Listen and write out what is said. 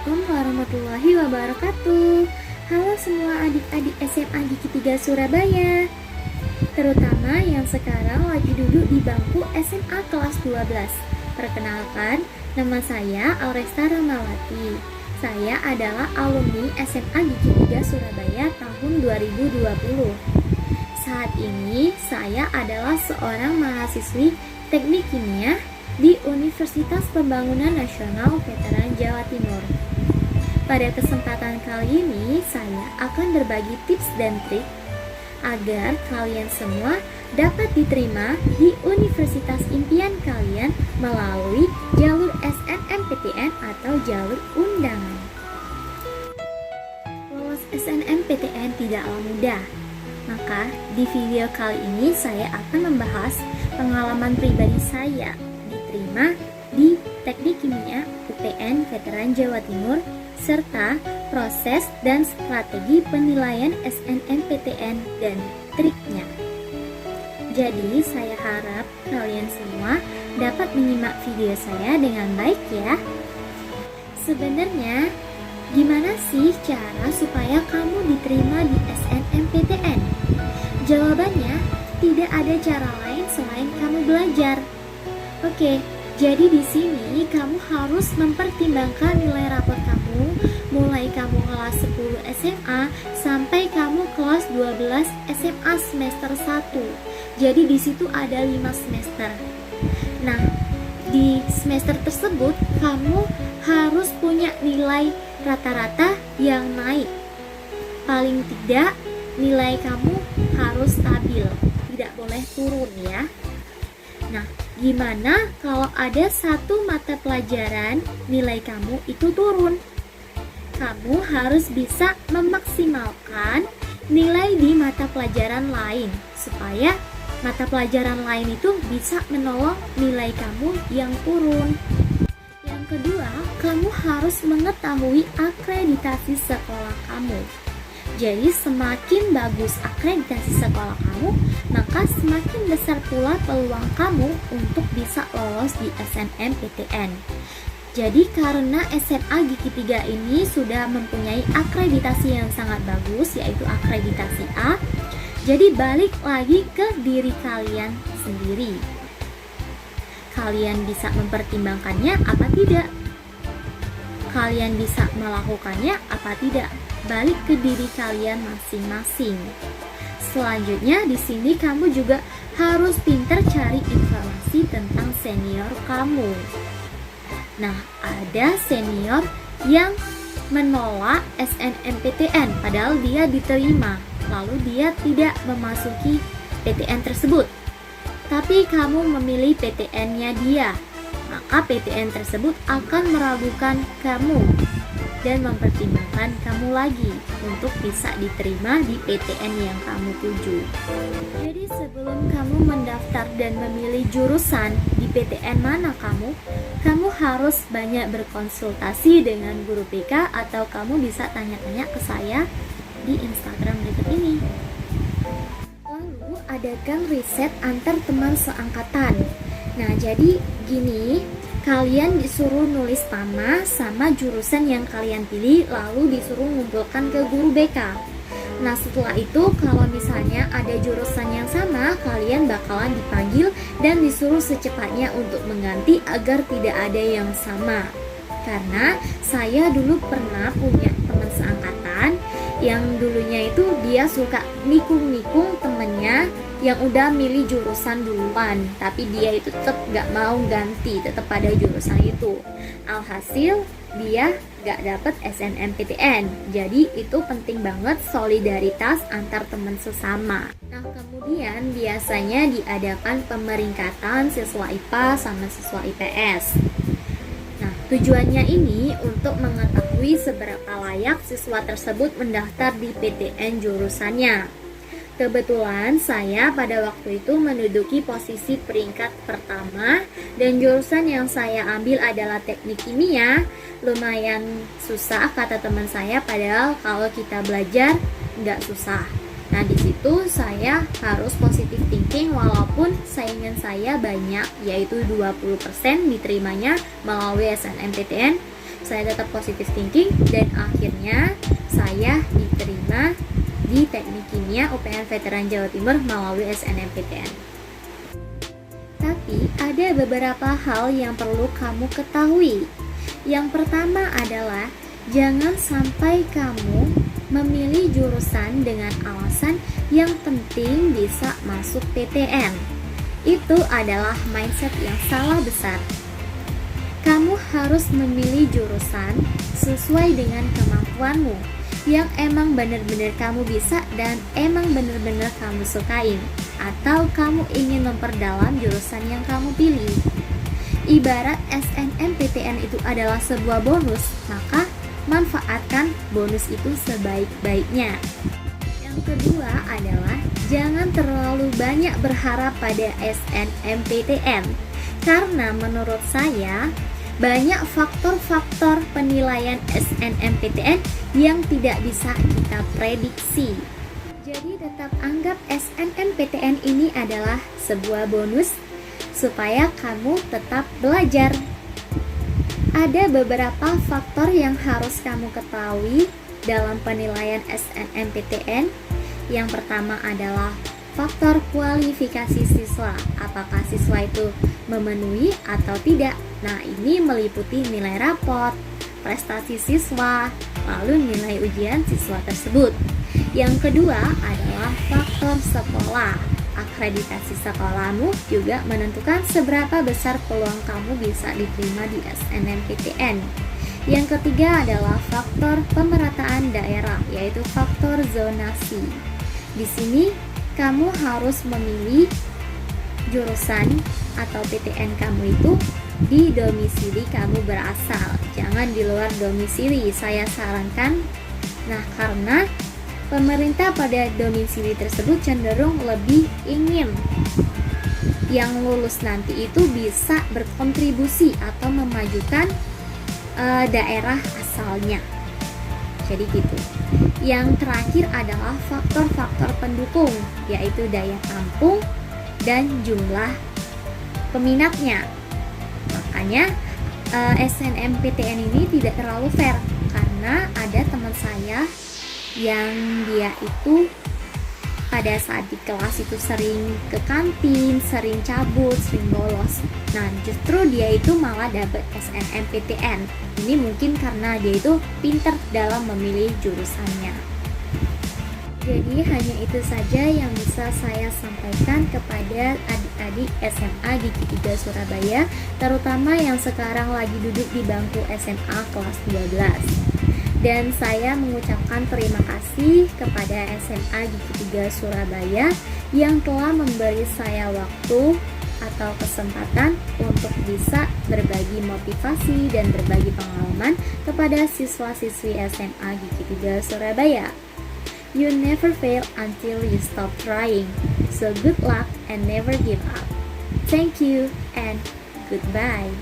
Assalamualaikum warahmatullahi wabarakatuh. Halo semua adik-adik SMA Gigi 3 Surabaya, terutama yang sekarang lagi duduk di bangku SMA kelas 12. Perkenalkan, nama saya Auresta Ramawati. Saya adalah alumni SMA Gigi 3 Surabaya tahun 2020. Saat ini saya adalah seorang mahasiswi Teknik Kimia di Universitas Pembangunan Nasional Veteran Jawa Timur. Pada kesempatan kali ini, saya akan berbagi tips dan trik agar kalian semua dapat diterima di universitas impian kalian melalui jalur SNMPTN atau jalur undangan. Lolos SNMPTN tidaklah mudah. Maka di video kali ini saya akan membahas pengalaman pribadi saya diterima di Teknik Kimia UPN Veteran Jawa Timur serta proses dan strategi penilaian SNMPTN dan triknya. Jadi saya harap kalian semua dapat menyimak video saya dengan baik ya. Sebenarnya gimana sih cara supaya kamu diterima di SNMPTN? Jawabannya tidak ada cara lain selain kamu belajar. Oke, jadi di sini kamu harus mempertimbangkan nilai rapor kamu mulai kamu kelas 10 SMA sampai kamu kelas 12 SMA semester 1. Jadi di situ ada 5 semester. Nah, di semester tersebut kamu harus punya nilai rata-rata yang naik. Paling tidak nilai kamu harus stabil, tidak boleh turun ya. Nah, gimana kalau ada satu mata pelajaran nilai kamu itu turun? Kamu harus bisa memaksimalkan nilai di mata pelajaran lain supaya mata pelajaran lain itu bisa menolong nilai kamu yang turun. Yang kedua, kamu harus mengetahui akreditasi sekolah kamu. Jadi semakin bagus akreditasi sekolah kamu, maka semakin besar pula peluang kamu untuk bisa lolos di SNMPTN. Jadi karena SMA Gigi 3 ini sudah mempunyai akreditasi yang sangat bagus, yaitu akreditasi A, jadi balik lagi ke diri kalian sendiri. Kalian bisa mempertimbangkannya apa tidak? Kalian bisa melakukannya apa tidak? Balik ke diri kalian masing-masing. Selanjutnya di sini kamu juga harus pintar cari informasi tentang senior kamu. Nah, ada senior yang menolak SNMPTN padahal dia diterima, lalu dia tidak memasuki PTN tersebut. Tapi kamu memilih PTN-nya dia, maka PTN tersebut akan meragukan kamu dan mempertimbangkan kamu lagi untuk bisa diterima di PTN yang kamu tuju. Jadi sebelum kamu mendaftar dan memilih jurusan di PTN mana kamu harus banyak berkonsultasi dengan guru BK atau kamu bisa tanya-tanya ke saya di Instagram berikut ini. Lalu adakan riset antar teman seangkatan. Nah, jadi gini, kalian disuruh nulis nama sama jurusan yang kalian pilih, lalu disuruh ngumpulkan ke guru BK. Nah, setelah itu kalau misalnya ada jurusan yang sama, kalian bakalan dipanggil dan disuruh secepatnya untuk mengganti agar tidak ada yang sama. Karena saya dulu pernah punya teman seangkatan yang dulunya itu dia suka nikung-nikung temennya yang udah milih jurusan duluan, tapi dia itu tetap gak mau ganti, tetap pada jurusan itu. Alhasil dia gak dapet SNMPTN. Jadi itu penting banget solidaritas antar teman sesama. Nah, kemudian biasanya diadakan pemeringkatan siswa IPA sama siswa IPS. Nah, tujuannya ini untuk mengetahui seberapa layak siswa tersebut mendaftar di PTN jurusannya. Kebetulan saya pada waktu itu menduduki posisi peringkat pertama dan jurusan yang saya ambil adalah teknik kimia. Lumayan susah kata teman saya, padahal kalau kita belajar nggak susah. Nah, di situ saya harus positive thinking walaupun saingan saya banyak, yaitu 20% diterimanya melalui SNMPTN. saya tetap positive thinking, dan akhirnya saya diterima di Teknik Kimia UPN Veteran Jawa Timur melalui SNMPTN. Tapi ada beberapa hal yang perlu kamu ketahui. Yang pertama adalah jangan sampai kamu memilih jurusan dengan alasan yang penting bisa masuk PTN. Itu adalah mindset yang salah besar. Kamu harus memilih jurusan sesuai dengan kemampuanmu, yang emang benar-benar kamu bisa dan emang benar-benar kamu sukain, atau kamu ingin memperdalam jurusan yang kamu pilih. Ibarat SNMPTN itu adalah sebuah bonus, maka manfaatkan bonus itu sebaik-baiknya. Yang kedua adalah jangan terlalu banyak berharap pada SNMPTN, karena menurut saya banyak faktor-faktor penilaian SNMPTN yang tidak bisa kita prediksi. Jadi tetap anggap SNMPTN ini adalah sebuah bonus supaya kamu tetap belajar. Ada beberapa faktor yang harus kamu ketahui dalam penilaian SNMPTN. Yang pertama adalah faktor kualifikasi siswa. Apakah siswa itu memenuhi atau tidak? Nah, ini meliputi nilai raport, prestasi siswa, lalu nilai ujian siswa tersebut. Yang kedua adalah faktor sekolah. Akreditasi sekolahmu juga menentukan seberapa besar peluang kamu bisa diterima di SNMPTN. Yang ketiga adalah faktor pemerataan daerah, yaitu faktor zonasi. Di sini kamu harus memilih jurusan atau PTN kamu itu di domisili kamu berasal, jangan di luar domisili, saya sarankan. Nah, karena pemerintah pada domisili tersebut cenderung lebih ingin yang lulus nanti itu bisa berkontribusi atau memajukan daerah asalnya. Jadi gitu. Yang terakhir adalah faktor-faktor pendukung, yaitu daya tampung dan jumlah peminatnya. Makanya SNMPTN ini tidak terlalu fair, karena ada teman saya yang dia itu pada saat di kelas itu sering ke kantin, sering cabut, sering bolos. Nah, justru dia itu malah dapat SNMPTN. Ini mungkin karena dia itu pintar dalam memilih jurusannya. Jadi hanya itu saja yang bisa saya sampaikan kepada adik-adik SMA Gigi 3 Surabaya, terutama yang sekarang lagi duduk di bangku SMA kelas 12. Dan saya mengucapkan terima kasih kepada SMA Gigi 3 Surabaya yang telah memberi saya waktu atau kesempatan untuk bisa berbagi motivasi dan berbagi pengalaman kepada siswa-siswi SMA Gigi 3 Surabaya. You never fail until you stop trying. So good luck and never give up. Thank you and goodbye.